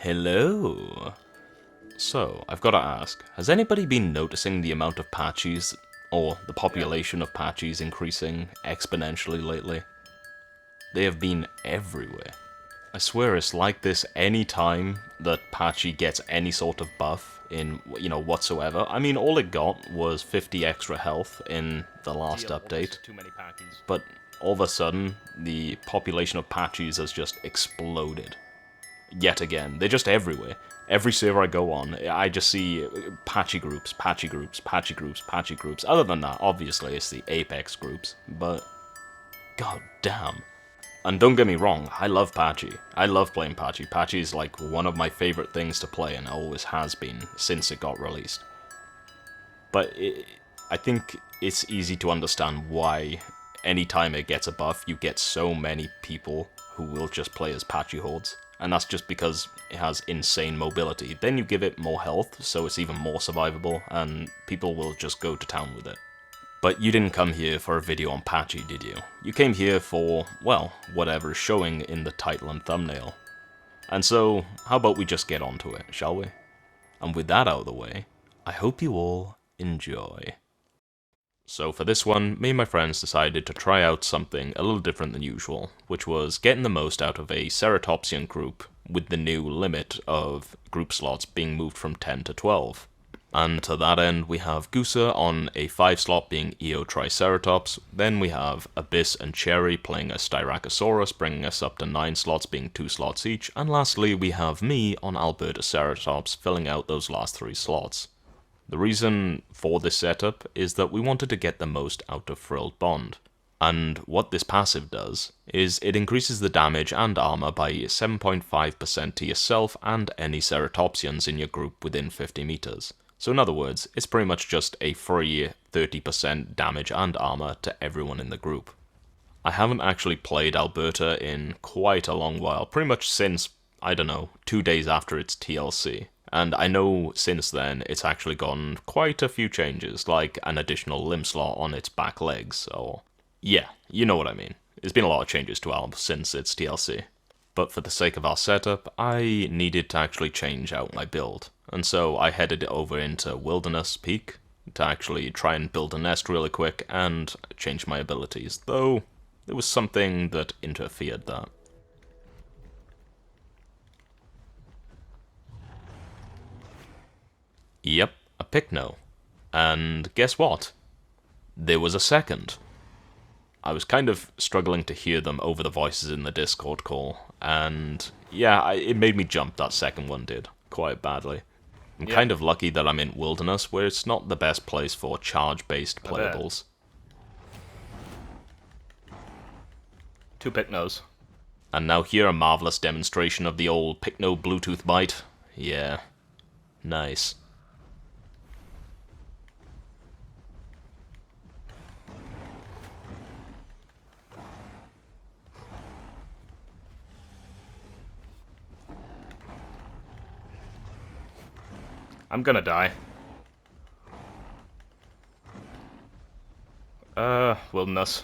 Hello. So, I've got to ask, has anybody been noticing the amount of patches, or the population of patches increasing exponentially lately? They have been everywhere. I swear it's like this any time that Patchy gets any sort of buff in, whatsoever. I mean, all it got was 50 extra health in the last update, but all of a sudden, the population of Patches has just exploded. Yet again, they're just everywhere. Every server I go on, I just see patchy groups, patchy groups, patchy groups, patchy groups. Other than that, obviously, it's the Apex groups, but god damn. And don't get me wrong, I love Patchy. I love playing Patchy. Patchy is like one of my favorite things to play and always has been since it got released. But I think it's easy to understand why anytime it gets a buff, you get so many people who will just play as Patchy hordes. And that's just because it has insane mobility. Then you give it more health, so it's even more survivable, and people will just go to town with it. But you didn't come here for a video on Patchy, did you? You came here for, well, whatever is showing in the title and thumbnail. And so, how about we just get onto it, shall we? And with that out of the way, I hope you all enjoy. So for this one, me and my friends decided to try out something a little different than usual, which was getting the most out of a Ceratopsian group with the new limit of group slots being moved from 10 to 12. And to that end, we have Gusa on a 5-slot being Eio Triceratops, then we have Abyss and Cherry playing a Styracosaurus, bringing us up to 9 slots being 2 slots each, and lastly we have me on Albertoceratops filling out those last 3 slots. The reason for this setup is that we wanted to get the most out of Frilled Bond. And what this passive does is it increases the damage and armor by 7.5% to yourself and any Ceratopsians in your group within 50 meters. So in other words, it's pretty much just a free 30% damage and armor to everyone in the group. I haven't actually played Alberta in quite a long while, pretty much since, 2 days after its TLC. And I know since then it's actually gotten quite a few changes, like an additional limb slot on its back legs, or... yeah, you know what I mean. There's been a lot of changes to Alb since its TLC. But for the sake of our setup, I needed to actually change out my build. And so I headed over into Wilderness Peak to actually try and build a nest really quick and change my abilities, though there was something that interfered that. Yep, a Pycno. And guess what? There was a second. I was kind of struggling to hear them over the voices in the Discord call, and yeah, it made me jump, that second one did, quite badly. I'm kind of lucky that I'm in Wilderness, where it's not the best place for charge-based playables. 2 Pycnos. And now here a marvelous demonstration of the old Pycno Bluetooth bite. Yeah, nice. I'm gonna die. Wilderness.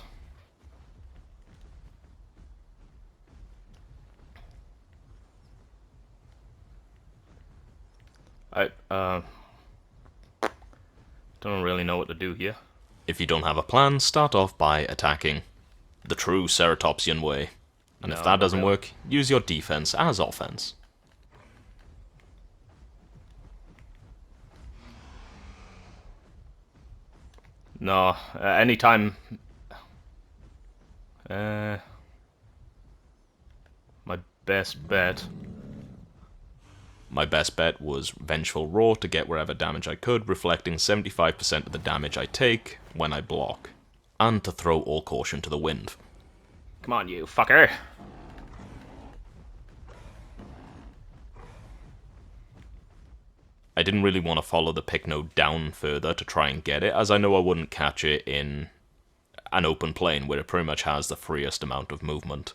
Don't really know what to do here. If you don't have a plan, start off by attacking. The true Ceratopsian way. And if that doesn't work, use your defense as offense. No, anytime... my best bet... My best bet was Vengeful Roar to get wherever damage I could, reflecting 75% of the damage I take when I block. And to throw all caution to the wind. Come on, you fucker! I didn't really want to follow the Pycno down further to try and get it, as I know I wouldn't catch it in an open plane where it pretty much has the freest amount of movement.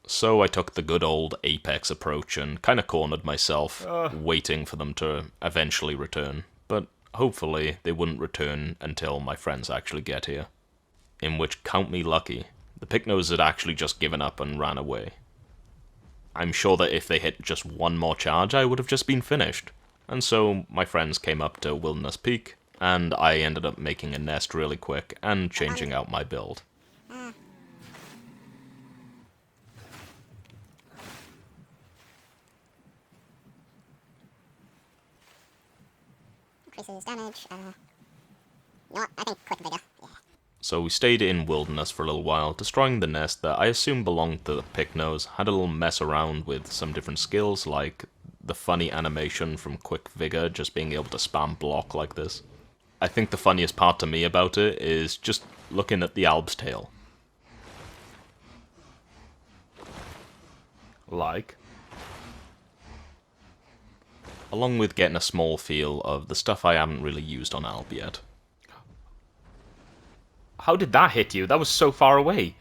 So I took the good old Apex approach and kind of cornered myself, waiting for them to eventually return. But hopefully they wouldn't return until my friends actually get here. In which, count me lucky, the Pycnos had actually just given up and ran away. I'm sure that if they hit just one more charge, I would have just been finished. And so my friends came up to Wilderness Peak, and I ended up making a nest really quick and changing out my build. Increases damage. You know what? I think click vigor. Yeah. So we stayed in Wilderness for a little while, destroying the nest that I assume belonged to the Picknose, had a little mess around with some different skills, like the funny animation from Quick Vigor, just being able to spam block like this. I think the funniest part to me about it is just looking at the Alb's tail. Like? Along with getting a small feel of the stuff I haven't really used on Alb yet. How did that hit you? That was so far away.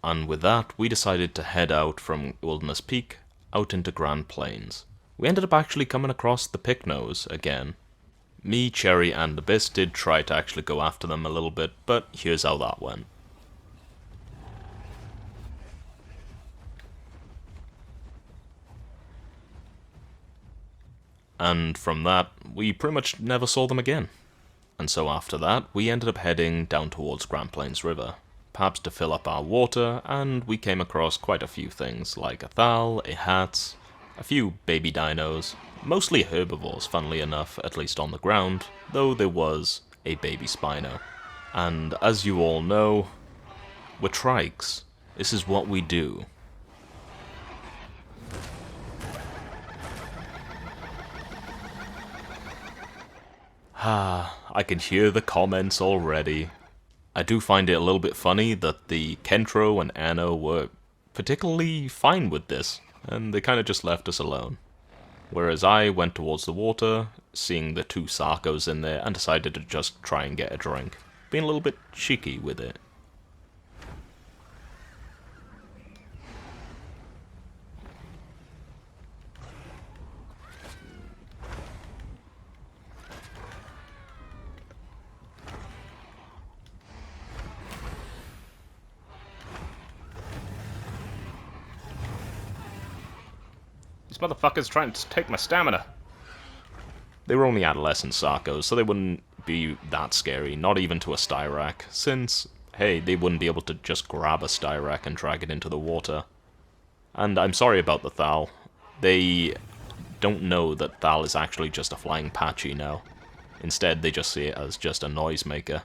And with that, we decided to head out from Wilderness Peak out into Grand Plains. We ended up actually coming across the Picknose again. Me, Cherry, and Abyss did try to actually go after them a little bit, but here's how that went. And from that, we pretty much never saw them again. And so after that, we ended up heading down towards Grand Plains River, perhaps to fill up our water, and we came across quite a few things, like a thal, a hat, a few baby dinos, mostly herbivores, funnily enough, at least on the ground, though there was a baby Spino. And as you all know, we're Trikes. This is what we do. I can hear the comments already. I do find it a little bit funny that the Kentro and Anno were particularly fine with this, and they kind of just left us alone. Whereas I went towards the water, seeing the two Sarkos in there, and decided to just try and get a drink, being a little bit cheeky with it. These motherfuckers trying to take my stamina. They were only adolescent Sarkos, so they wouldn't be that scary, not even to a Styrak, since, hey, they wouldn't be able to just grab a Styrak and drag it into the water. And I'm sorry about the Thal. They don't know that Thal is actually just a flying Patchy now. Instead, they just see it as just a noisemaker.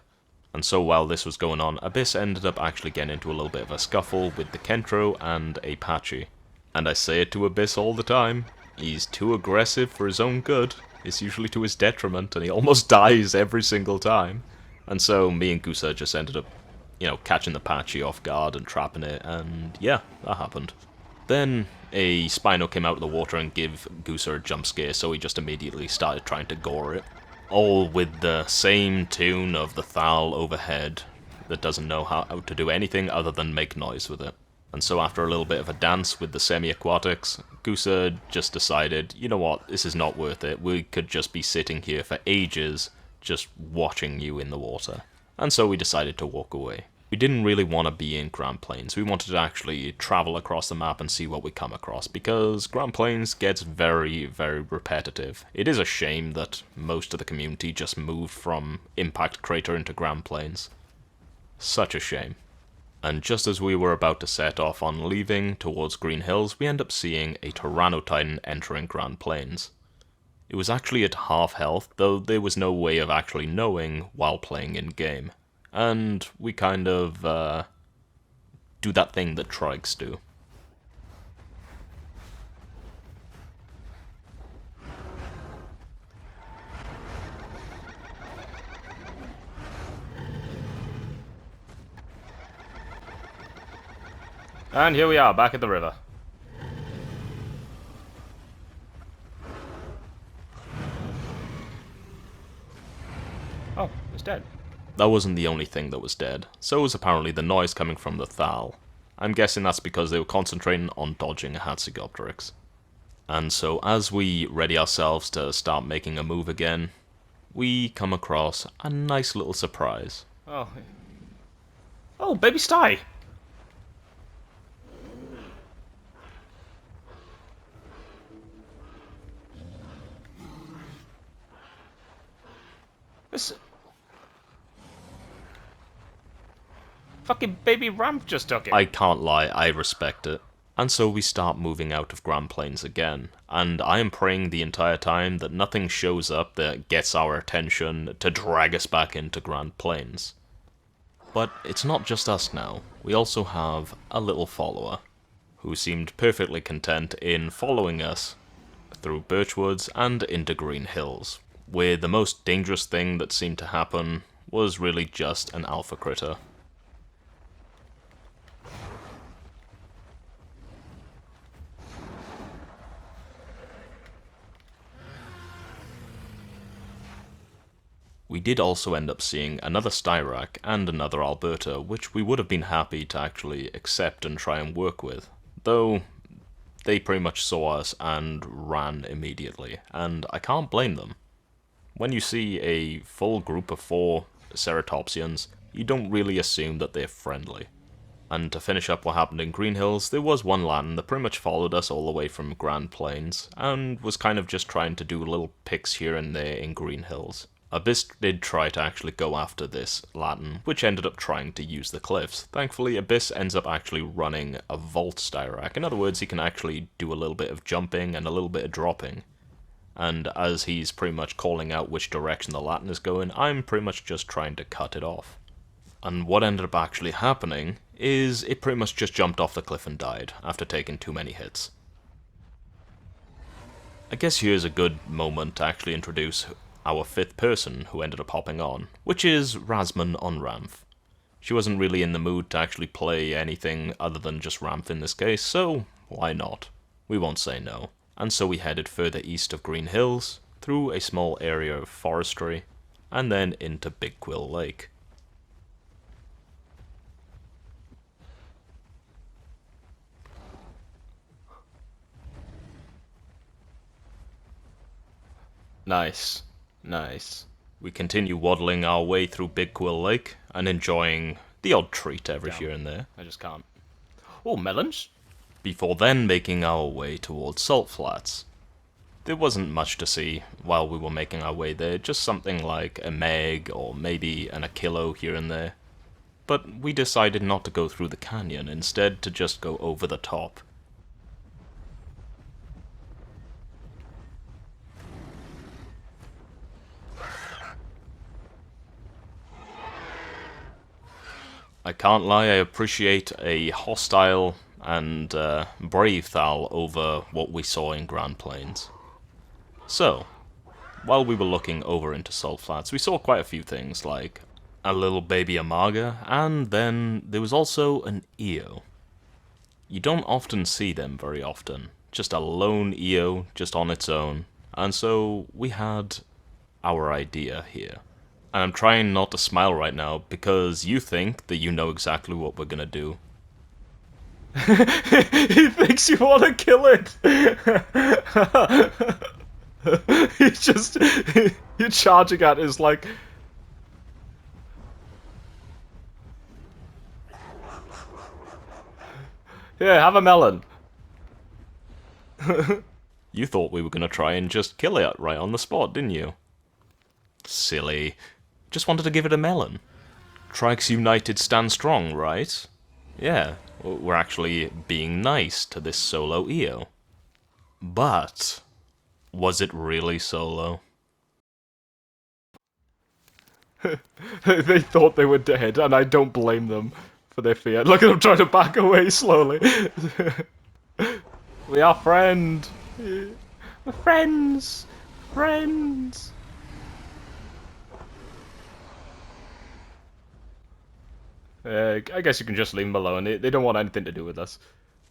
And so while this was going on, Abyss ended up actually getting into a little bit of a scuffle with the Kentro and a Patchy. And I say it to Abyss all the time, he's too aggressive for his own good. It's usually to his detriment, and he almost dies every single time. And so me and Gusa just ended up, catching the Patchy off guard and trapping it, and yeah, that happened. Then a Spino came out of the water and gave Gusa a jump scare, so he just immediately started trying to gore it. All with the same tune of the Thal overhead that doesn't know how to do anything other than make noise with it. And so after a little bit of a dance with the semi-aquatics, Gusa just decided, you know what, this is not worth it. We could just be sitting here for ages just watching you in the water. And so we decided to walk away. We didn't really want to be in Grand Plains. We wanted to actually travel across the map and see what we come across, because Grand Plains gets very, very repetitive. It is a shame that most of the community just moved from Impact Crater into Grand Plains. Such a shame. And just as we were about to set off on leaving towards Green Hills, we end up seeing a Tyrannotitan entering Grand Plains. It was actually at half health, though there was no way of actually knowing while playing in-game. And we kind of, do that thing that Trikes do. And here we are, back at the river. Oh, it's dead. That wasn't the only thing that was dead. So was apparently the noise coming from the Thal. I'm guessing that's because they were concentrating on dodging a Hatzegopteryx. And so as we ready ourselves to start making a move again, we come across a nice little surprise. Oh. Oh, baby Sty! This fucking baby ramp just took it. I can't lie, I respect it. And so we start moving out of Grand Plains again, and I am praying the entire time that nothing shows up that gets our attention to drag us back into Grand Plains. But it's not just us now, we also have a little follower, who seemed perfectly content in following us through Birchwoods and into Green Hills, where the most dangerous thing that seemed to happen was really just an alpha critter. We did also end up seeing another Styrak and another Alberta, which we would have been happy to actually accept and try and work with, though they pretty much saw us and ran immediately, and I can't blame them. When you see a full group of 4 Ceratopsians, you don't really assume that they're friendly. And to finish up what happened in Green Hills, there was one Latin that pretty much followed us all the way from Grand Plains, and was kind of just trying to do little picks here and there in Green Hills. Abyss did try to actually go after this Latin, which ended up trying to use the cliffs. Thankfully, Abyss ends up actually running a Vault Styrak. In other words, he can actually do a little bit of jumping and a little bit of dropping. And as he's pretty much calling out which direction the Latin is going, I'm pretty much just trying to cut it off. And what ended up actually happening is it pretty much just jumped off the cliff and died after taking too many hits. I guess here's a good moment to actually introduce our 5th person who ended up hopping on, which is Rasman on Ramf. She wasn't really in the mood to actually play anything other than just Ramf in this case, so why not? We won't say no. And so we headed further east of Green Hills, through a small area of forestry, and then into Big Quill Lake. Nice. Nice. We continue waddling our way through Big Quill Lake, and enjoying the odd treat every here and there. I just can't. Oh, melons? Before then making our way towards Salt Flats. There wasn't much to see while we were making our way there, just something like a meg or maybe an Achillo here and there. But we decided not to go through the canyon, instead to just go over the top. I can't lie, I appreciate a hostile and brave Thal over what we saw in Grand Plains. So, while we were looking over into Salt Flats, we saw quite a few things, like a little baby Amaga, and then there was also an Eio. You don't often see them very often, just a lone Eio, just on its own, and so we had our idea here. And I'm trying not to smile right now, because you think that you know exactly what we're gonna do. He thinks you want to kill it! He's just... You're charging at is like... Yeah, have a melon. You thought we were gonna try and just kill it right on the spot, didn't you? Silly. Just wanted to give it a melon. Trikes United stand strong, right? Yeah, we're actually being nice to this solo Eio. But, was it really solo? They thought they were dead, and I don't blame them for their fear. Look at them trying to back away slowly. We are friends. We're friends. Friends. I guess you can just leave them alone. They don't want anything to do with us.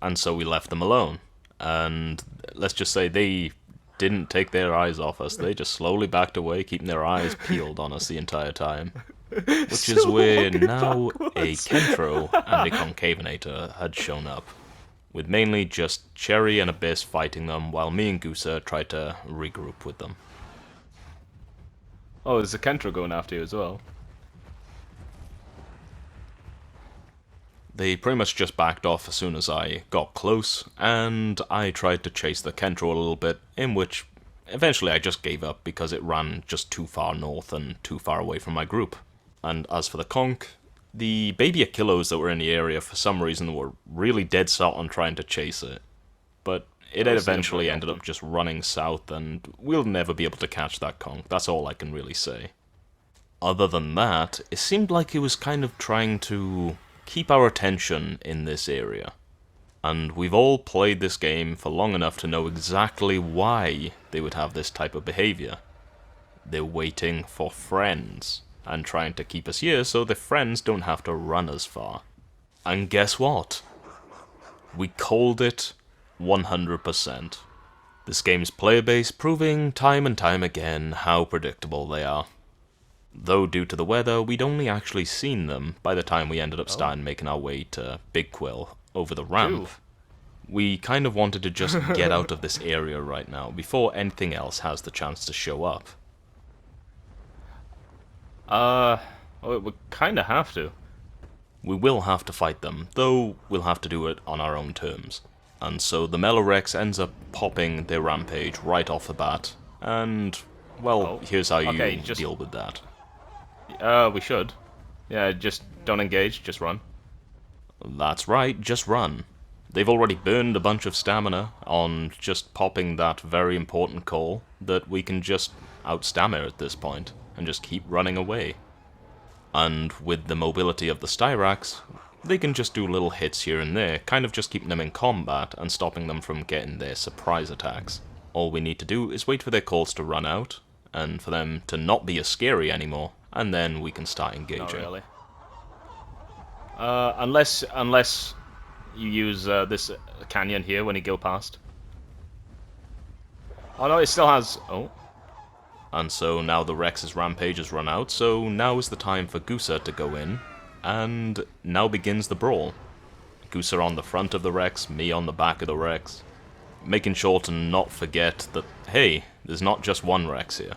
And so we left them alone. And let's just say they didn't take their eyes off us. They just slowly backed away, keeping their eyes peeled on us the entire time. Which is where now a Kentro and a Concavenator had shown up, with mainly just Cherry and Abyss fighting them, while me and Gusa tried to regroup with them. Oh, there's a Kentro going after you as well. They pretty much just backed off as soon as I got close, and I tried to chase the Kentro a little bit, in which eventually I just gave up because it ran just too far north and too far away from my group. And as for the conch, the baby Achillos that were in the area for some reason were really dead set on trying to chase it. But it I see them eventually very ended often. up just running south, and we'll never be able to catch that conch. That's all I can really say. Other than that, it seemed like it was kind of trying to keep our attention in this area. And we've all played this game for long enough to know exactly why they would have this type of behavior. They're waiting for friends, and trying to keep us here so the friends don't have to run as far. And guess what? We called it 100%. This game's player base proving time and time again how predictable they are. Though due to the weather, we'd only actually seen them by the time we ended up starting making our way to Big Quill over the ramp. We kind of wanted to just get out of this area right now before anything else has the chance to show up. Well, we kind of have to. We will have to fight them, though we'll have to do it on our own terms. And so the Melorex ends up popping their rampage right off the bat, and, well, here's how you deal with that. We should. Yeah, just don't engage, just run. That's right, just run. They've already burned a bunch of stamina on just popping that very important call that we can just out-stamina at this point, and just keep running away. And with the mobility of the Styrax, they can just do little hits here and there, kind of just keeping them in combat and stopping them from getting their surprise attacks. All we need to do is wait for their calls to run out, and for them to not be as scary anymore, and then we can start engaging. Not really. Unless you use this canyon here when you go past. Oh no, it still has... Oh. And so now the Rex's rampage has run out, so now is the time for Gusa to go in, and now begins the brawl. Gusa on the front of the Rex, me on the back of the Rex, making sure to not forget that, hey, there's not just one Rex here.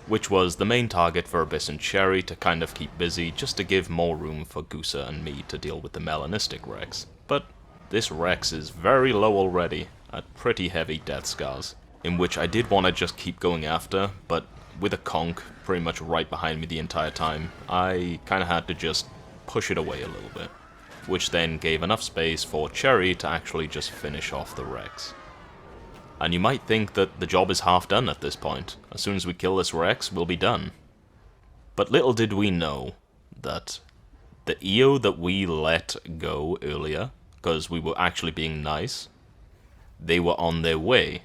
Which was the main target for Abyss and Cherry to kind of keep busy, just to give more room for Gusa and me to deal with the Melanistic Rex. But this Rex is very low already, at pretty heavy death scars, in which I did want to just keep going after, but with a conch pretty much right behind me the entire time, I kind of had to just push it away a little bit, which then gave enough space for Cherry to actually just finish off the Rex. And you might think that the job is half done at this point. As soon as we kill this Rex, we'll be done. But little did we know that the Eio that we let go earlier, because we were actually being nice, they were on their way,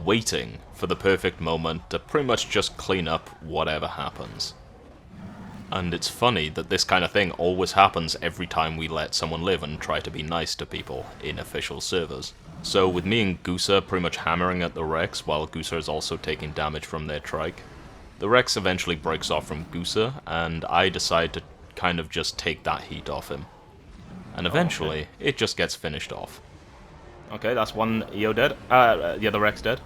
waiting for the perfect moment to pretty much just clean up whatever happens. And it's funny that this kind of thing always happens every time we let someone live and try to be nice to people in official servers. So with me and Gusa pretty much hammering at the Rex while Gusa is also taking damage from their Trike, the Rex eventually breaks off from Gusa, and I decide to kind of just take that heat off him. And eventually, it just gets finished off. Okay, that's one Eio dead. The other Rex dead.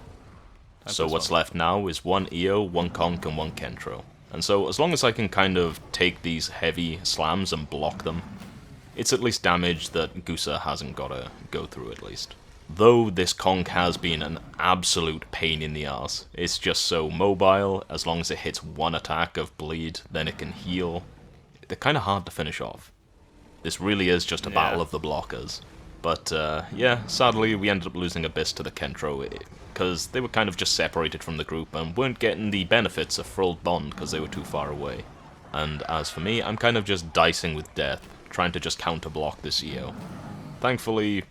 So what's left now is one Eio, one Conch, and one Kentro. And so as long as I can kind of take these heavy slams and block them, it's at least damage that Gusa hasn't got to go through at least. Though this Conch has been an absolute pain in the arse. It's just so mobile, as long as it hits one attack of bleed, then it can heal. They're kind of hard to finish off. This really is just a battle of the blockers. But yeah, sadly we ended up losing Abyss to the Kentro, because they were kind of just separated from the group and weren't getting the benefits of Frilled Bond because they were too far away. And as for me, I'm kind of just dicing with death, trying to just counter-block this Eio. Thankfully,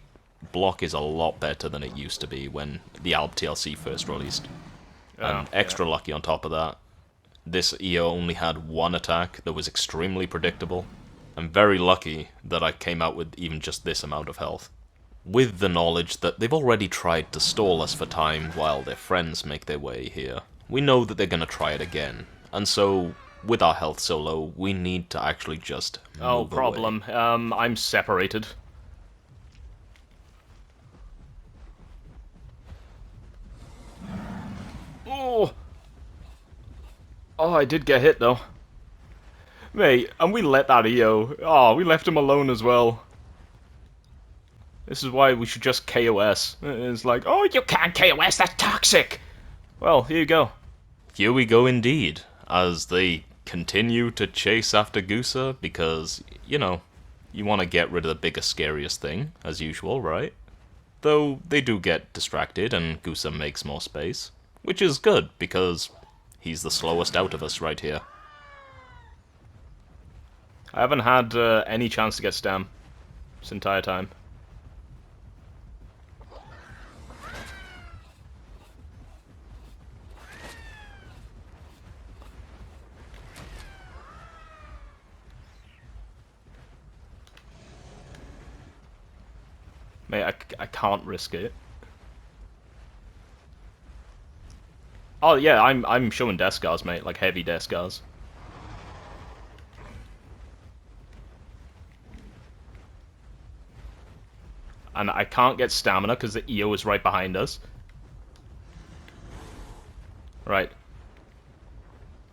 block is a lot better than it used to be when the Alb TLC first released. And extra lucky on top of that, this Eio only had one attack that was extremely predictable. I'm very lucky that I came out with even just this amount of health. With the knowledge that they've already tried to stall us for time while their friends make their way here, we know that they're going to try it again. And so, with our health so low, we need to actually just move away. I'm separated. Oh! Oh, I did get hit, though. Mate, and we let that Eio. Oh, we left him alone as well. This is why we should just KOS. It's like, oh, you can't KOS, that's toxic! Well, here you go. Here we go indeed, as they continue to chase after Gusa, because, you know, you want to get rid of the biggest, scariest thing, as usual, right? Though they do get distracted and Gusa makes more space, which is good, because he's the slowest out of us right here. I haven't had any chance to get stam this entire time. Mate, I can't risk it. Oh yeah, I'm showing death scars, mate, like heavy death scars. And I can't get stamina because the Eio is right behind us. Right.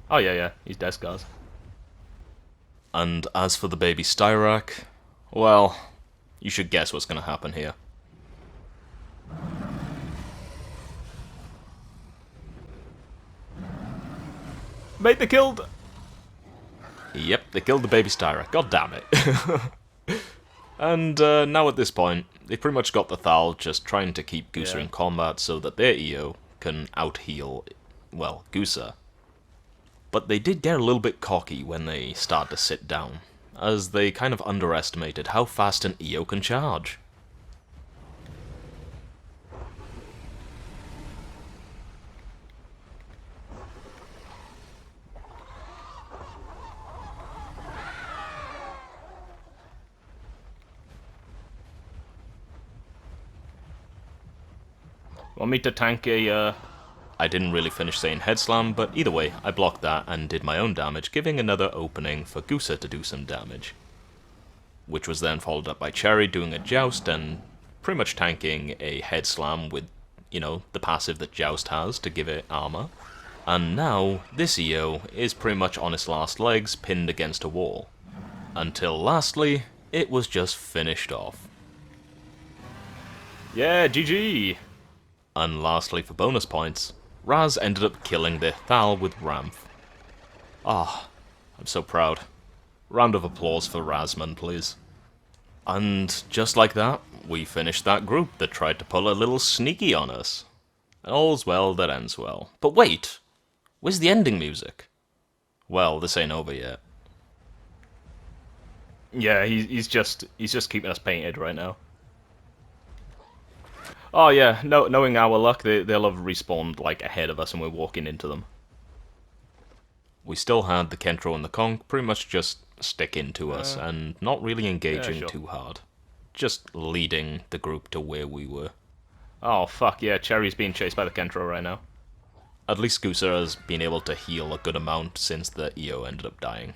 Oh yeah, he's death scars. And as for the baby Styrak, well, you should guess what's going to happen here. Mate, they killed. Yep, they killed the baby Styrak. God damn it. And now at this point, they've pretty much got the Thal just trying to keep Gusa Yeah. in combat so that their Eio can out-heal, well, Gusa. But they did get a little bit cocky when they started to sit down, as they kind of underestimated how fast an Eio can charge. Want me to tank a I didn't really finish saying head slam, but either way, I blocked that and did my own damage, giving another opening for Gusa to do some damage. Which was then followed up by Cherry doing a joust and pretty much tanking a head slam with, you know, the passive that Joust has to give it armor. And now, this Eio is pretty much on its last legs, pinned against a wall. Until lastly, it was just finished off. Yeah, GG! And lastly, for bonus points, Raz ended up killing the Thal with Ramth. Ah, I'm so proud. Round of applause for Razman, please. And just like that, we finished that group that tried to pull a little sneaky on us. And all's well that ends well. But wait! Where's the ending music? Well, this ain't over yet. Yeah, he's just keeping us painted right now. Oh yeah, knowing our luck, they'll have respawned like ahead of us and we're walking into them. We still had the Kentro and the Conch pretty much just stick into us and not really engaging sure. too hard. Just leading the group to where we were. Oh fuck yeah, Cherry's being chased by the Kentro right now. At least Gusa has been able to heal a good amount since the Eio ended up dying.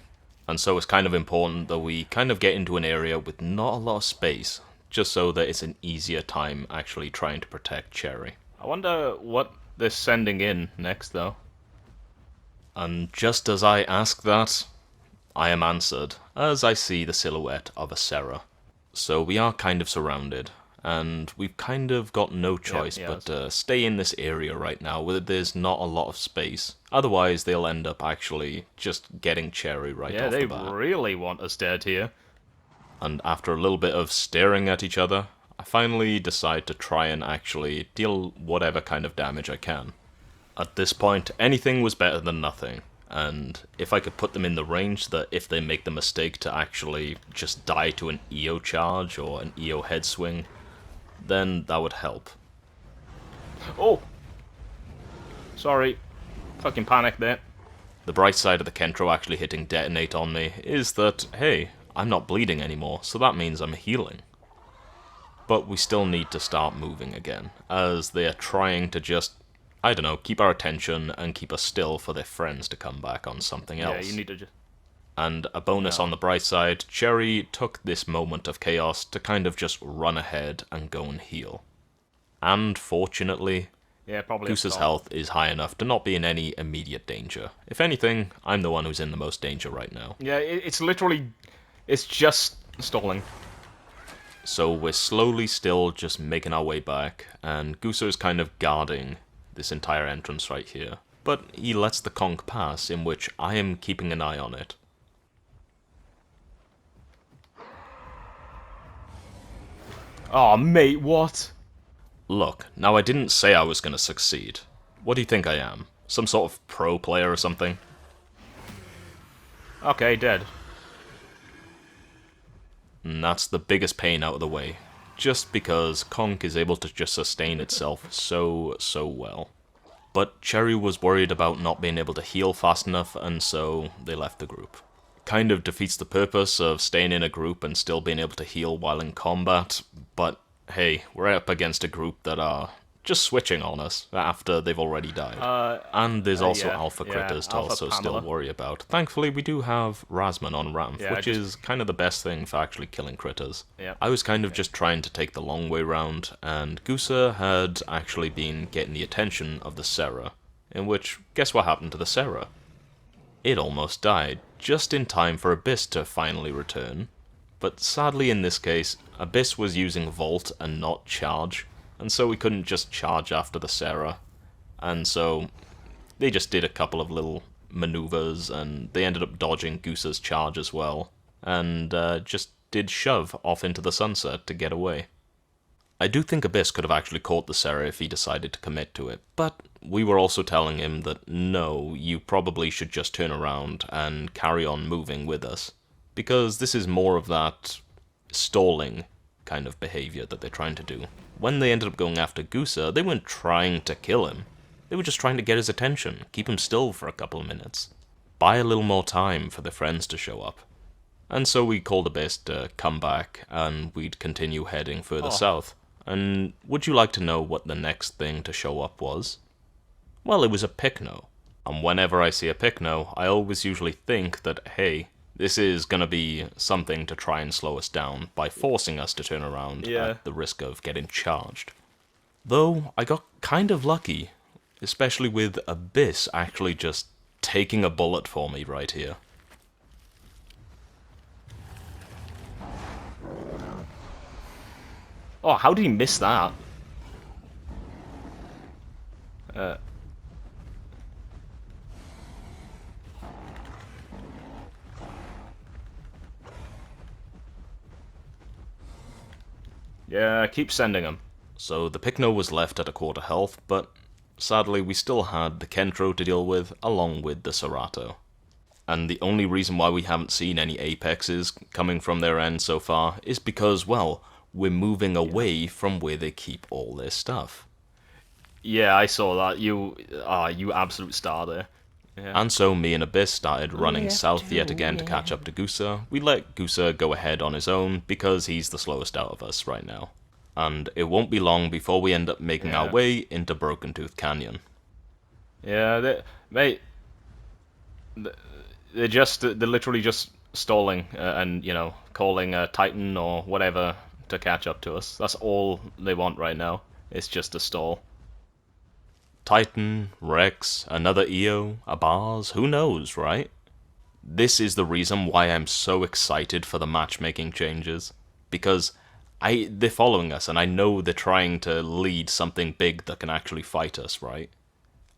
And so it's kind of important that we kind of get into an area with not a lot of space, just so that it's an easier time actually trying to protect Cherry. I wonder what they're sending in next though. And just as I ask that, I am answered, as I see the silhouette of a Serra. So we are kind of surrounded, and we've kind of got no choice but to stay in this area right now where there's not a lot of space. Otherwise, they'll end up actually just getting Cherry right off the bat. Yeah, they really want us dead here. And after a little bit of staring at each other, I finally decide to try and actually deal whatever kind of damage I can. At this point, anything was better than nothing, and if I could put them in the range that if they make the mistake to actually just die to an Eio charge or an Eio head swing, then that would help. Oh! Sorry. Fucking panic there. The bright side of the Kentro actually hitting detonate on me is that, hey, I'm not bleeding anymore, so that means I'm healing. But we still need to start moving again, as they are trying to just, I don't know, keep our attention and keep us still for their friends to come back on something else. Yeah, you need to just... And a bonus on the bright side, Cherry took this moment of chaos to kind of just run ahead and go and heal. And fortunately, Yeah, probably. Gusa's health is high enough to not be in any immediate danger. If anything, I'm the one who's in the most danger right now. Yeah, it's literally... It's just stalling. So we're slowly still just making our way back, and Gusa is kind of guarding this entire entrance right here. But he lets the conch pass, in which I am keeping an eye on it. Oh, mate, what? Look, now I didn't say I was going to succeed. What do you think I am? Some sort of pro player or something? Okay, dead. And that's the biggest pain out of the way. Just because conch is able to just sustain itself so well. But Cherry was worried about not being able to heal fast enough, and so they left the group. Kind of defeats the purpose of staying in a group and still being able to heal while in combat, but hey, we're up against a group that are just switching on us after they've already died. And there's also alpha critters to Alpha also Pamela. still worry about. Thankfully, we do have Rasman on Ramp, Yeah, which is kind of the best thing for actually killing critters. Yeah. I was kind of just trying to take the long way round, and Gusa had actually been getting the attention of the Serra, in which, guess what happened to the Serra? It almost died, just in time for Abyss to finally return. But sadly in this case, Abyss was using Vault and not Charge, and so we couldn't just charge after the Serra. And so they just did a couple of little maneuvers, and they ended up dodging Goose's charge as well, and just did shove off into the sunset to get away. I do think Abyss could have actually caught the Serra if he decided to commit to it, but we were also telling him that no, you probably should just turn around and carry on moving with us, because this is more of that stalling kind of behavior that they're trying to do. When they ended up going after Gusa, they weren't trying to kill him. They were just trying to get his attention, keep him still for a couple of minutes, buy a little more time for their friends to show up. And so we called Abyss to come back, and we'd continue heading further south. And would you like to know what the next thing to show up was? Well, it was a Pycno. And whenever I see a Pycno, I always usually think that, hey, this is gonna be something to try and slow us down by forcing us to turn around at the risk of getting charged. Though, I got kind of lucky, especially with Abyss actually just taking a bullet for me right here. Oh, how did he miss that? Yeah, keep sending him. So the Pycno was left at a quarter health, but sadly we still had the Kentro to deal with, along with the Serato. And the only reason why we haven't seen any Apexes coming from their end so far is because, well, we're moving away from where they keep all their stuff. Yeah, I saw that. You absolute star there. Yeah. And so me and Abyss started running south yet again to catch up to Gusa. We let Gusa go ahead on his own because he's the slowest out of us right now. And it won't be long before we end up making our way into Broken Tooth Canyon. Yeah, mate, they're literally just stalling and, you know, calling a Titan or whatever to catch up to us. That's all they want right now. It's just a stall. Titan, Rex, another Eio, a Bars, who knows, right? This is the reason why I'm so excited for the matchmaking changes. Because they're following us, and I know they're trying to lead something big that can actually fight us, right?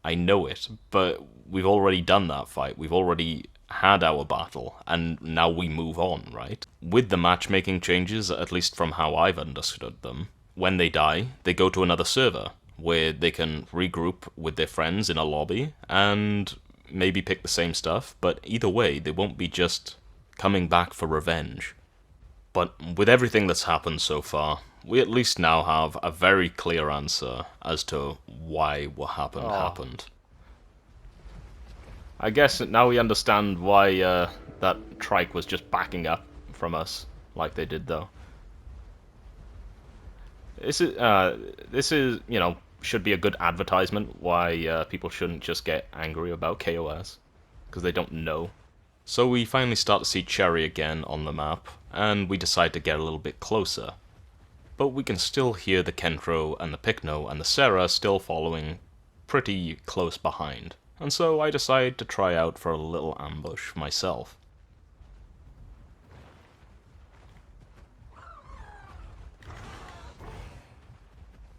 I know it, but we've already done that fight. We've already had our battle, and now we move on, right? With the matchmaking changes, at least from how I've understood them, when they die, they go to another server, where they can regroup with their friends in a lobby, and maybe pick the same stuff, but either way, they won't be just coming back for revenge. But with everything that's happened so far, we at least now have a very clear answer as to why what happened. I guess now we understand why that Trike was just backing up from us, like they did, though. This is, you know, should be a good advertisement why people shouldn't just get angry about KOS, because they don't know. So we finally start to see Cherry again on the map, and we decide to get a little bit closer. But we can still hear the Kentro and the Pycno and the Serra still following pretty close behind, and so I decide to try out for a little ambush myself.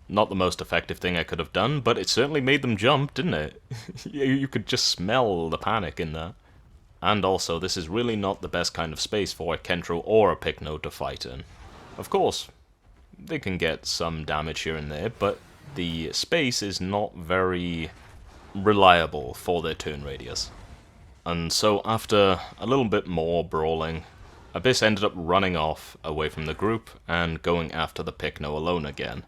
Not the most effective thing I could have done, but it certainly made them jump, didn't it? You could just smell the panic in there. And also, this is really not the best kind of space for a Kentro or a Pycno to fight in. Of course, they can get some damage here and there, but the space is not very reliable for their turn radius. And so after a little bit more brawling, Abyss ended up running off away from the group and going after the Pycno alone again,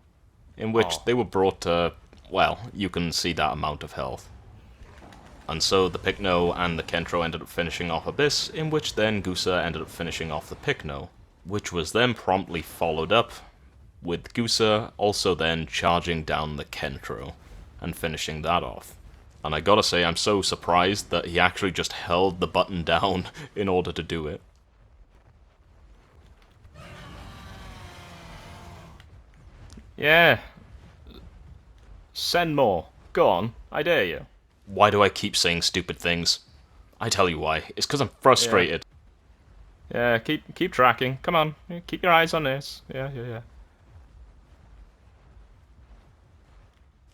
in which they were brought to, well, you can see that amount of health. And so the Pycno and the Kentro ended up finishing off Abyss, in which then Gusa ended up finishing off the Pycno, which was then promptly followed up with Gusa also then charging down the Kentro and finishing that off. And I gotta say, I'm so surprised that he actually just held the button down in order to do it. Yeah. Send more. Go on. I dare you. Why do I keep saying stupid things? I tell you why. It's because I'm frustrated. Yeah, keep tracking. Come on. Keep your eyes on this. Yeah.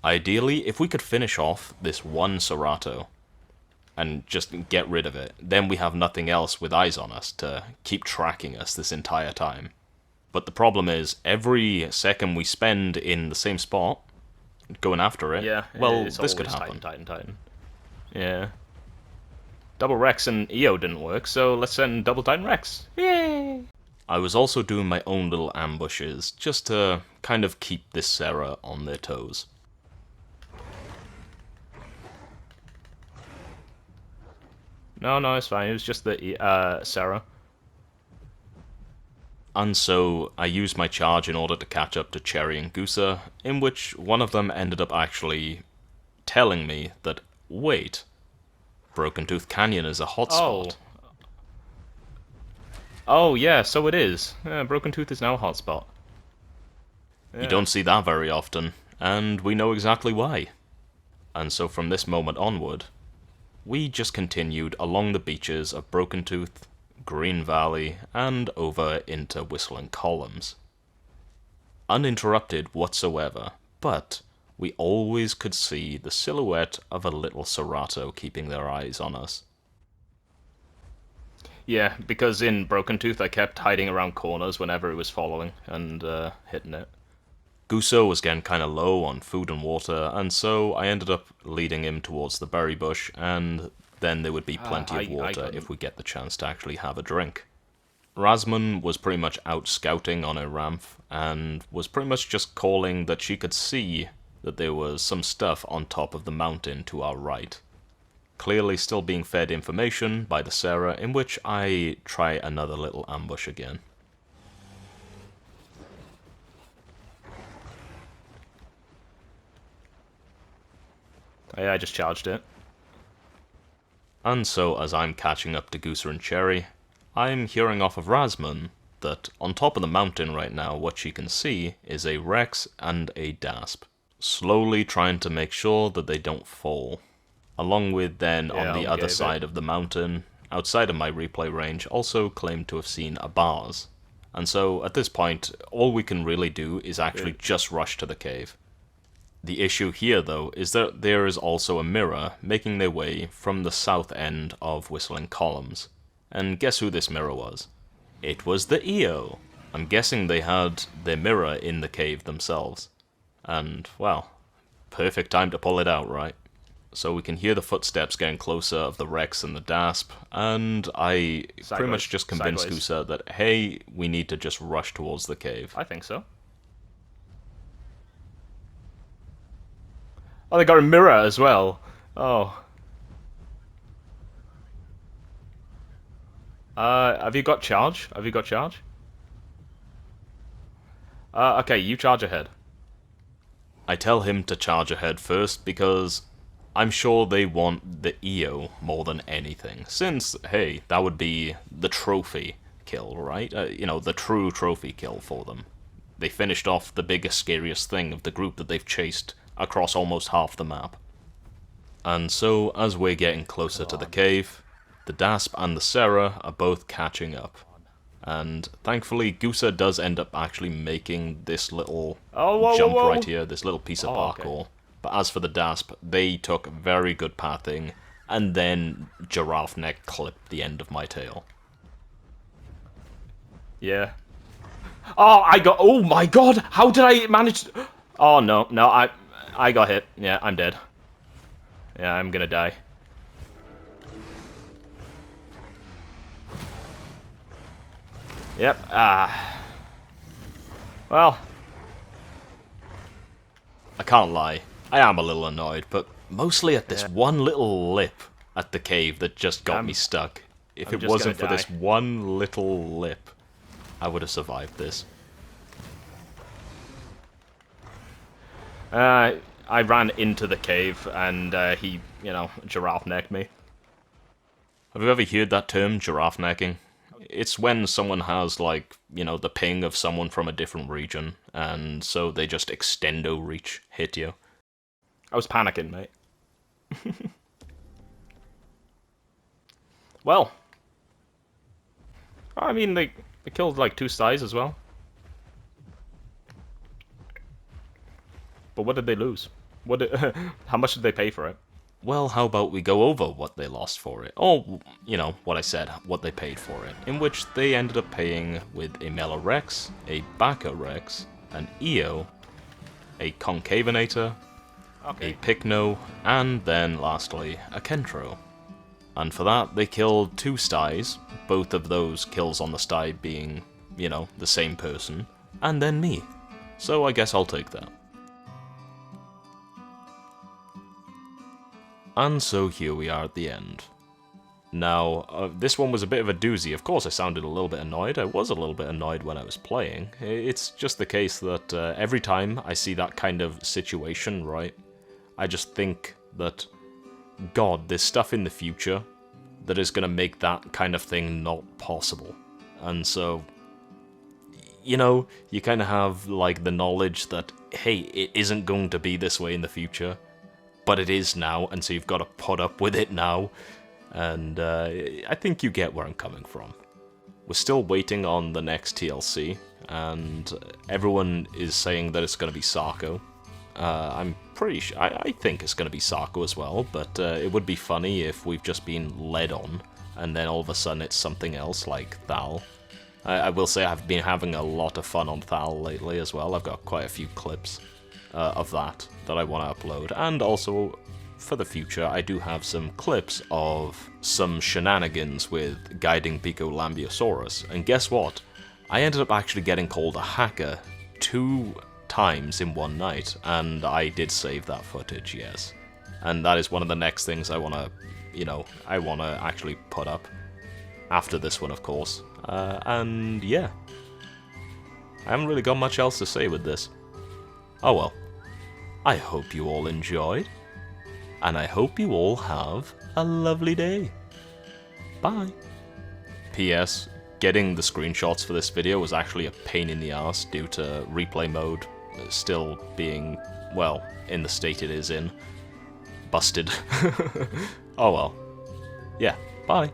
Ideally, if we could finish off this one Serato and just get rid of it, then we have nothing else with eyes on us to keep tracking us this entire time. But the problem is, every second we spend in the same spot, going after it, well, this could happen. Titan. Yeah. Double Rex and Eio didn't work, so let's send Double Titan Rex. Yay! I was also doing my own little ambushes, just to kind of keep this Sarah on their toes. No, it's fine. It was just the Sarah. And so I used my charge in order to catch up to Cherry and Gusa, in which one of them ended up actually telling me that, wait, Broken Tooth Canyon is a hotspot. Oh, yeah, so it is. Yeah, Broken Tooth is now a hotspot. Yeah. You don't see that very often, and we know exactly why. And so from this moment onward, we just continued along the beaches of Broken Tooth, Green Valley, and over into Whistling Columns. Uninterrupted whatsoever, but we always could see the silhouette of a little Serato keeping their eyes on us. Yeah, because in Broken Tooth I kept hiding around corners whenever it was following and hitting it. Guso was getting kind of low on food and water, and so I ended up leading him towards the berry bush, and then there would be plenty of water if we get the chance to actually have a drink. Rasmun was pretty much out scouting on her ramp, and was pretty much just calling that she could see that there was some stuff on top of the mountain to our right. Clearly still being fed information by the Sarah, in which I try another little ambush again. I just charged it. And so, as I'm catching up to Gooser and Cherry, I'm hearing off of Rasmun that on top of the mountain right now, what she can see is a Rex and a Dasp, slowly trying to make sure that they don't fall. Along with then, on the other side of the mountain, outside of my replay range, also claimed to have seen a Bars. And so, at this point, all we can really do is actually just rush to the cave. The issue here, though, is that there is also a mirror making their way from the south end of Whistling Columns. And guess who this mirror was? It was the Eio. I'm guessing they had their mirror in the cave themselves. And, well, perfect time to pull it out, right? So we can hear the footsteps getting closer of the Rex and the Dasp, and I pretty much just convinced Gusa that, hey, we need to just rush towards the cave. I think so. Oh, they got a mirror as well. Oh. Have you got charge? Okay, you charge ahead. I tell him to charge ahead first because I'm sure they want the Eio more than anything. Since, hey, that would be the trophy kill, right? The true trophy kill for them. They finished off the biggest, scariest thing of the group that they've chased across almost half the map. And so, as we're getting closer to the cave, the Dasp and the Sarah are both catching up. And thankfully, Goosa does end up actually making this little Oh, whoa, jump whoa, whoa. right here, this little piece of Oh, okay. parkour. But as for the Dasp, they took very good pathing, and then Giraffe Neck clipped the end of my tail. Yeah. Oh, I got... Oh my god! How did I manage... Oh, no. No, I got hit. Yeah, I'm dead. Yeah, I'm gonna die. Yep. Well. I can't lie, I am a little annoyed, but mostly at this one little lip at the cave that just got me stuck. If I'm it just wasn't for gonna this die. one little lip, I would have survived this. I ran into the cave and he, you know, giraffe necked me. Have you ever heard that term, giraffe necking? It's when someone has, like, you know, the ping of someone from a different region, and so they just extendo reach, hit you. I was panicking, mate. Well. I mean, they killed like 2 sties as well. But what did they lose? What did, how much did they pay for it? Well, how about we go over what they lost for it? Or, you know, what I said, what they paid for it. In which they ended up paying with a Mellow Rex, a Bacca Rex, an Eio, a Concavinator, a Picno, and then, lastly, a Kentro. And for that, they killed 2 sties, both of those kills on the sty being, you know, the same person, and then me. So I guess I'll take that. And so here we are at the end. Now, this one was a bit of a doozy. Of course I sounded a little bit annoyed. I was a little bit annoyed when I was playing. It's just the case that every time I see that kind of situation, right, I just think that, God, there's stuff in the future that is going to make that kind of thing not possible. And so, you know, you kind of have, like, the knowledge that, hey, it isn't going to be this way in the future. But it is now, and so you've got to put up with it now. And I think you get where I'm coming from. We're still waiting on the next TLC, and everyone is saying that it's going to be Sarko. I'm pretty sure, I think it's going to be Sarko as well, but it would be funny if we've just been led on, and then all of a sudden it's something else, like Thal. I will say I've been having a lot of fun on Thal lately as well. I've got quite a few clips of that I want to upload, and also for the future I do have some clips of some shenanigans with guiding Pico Lambiosaurus, and guess what? I ended up actually getting called a hacker 2 times in one night, and I did save that footage, yes. And that is one of the next things I want to, you know, I want to actually put up after this one, of course. And yeah, I haven't really got much else to say with this. Oh well. I hope you all enjoyed, and I hope you all have a lovely day. Bye. P.S. Getting the screenshots for this video was actually a pain in the ass due to replay mode still being, well, in the state it is in. Busted. Oh well. Yeah, bye.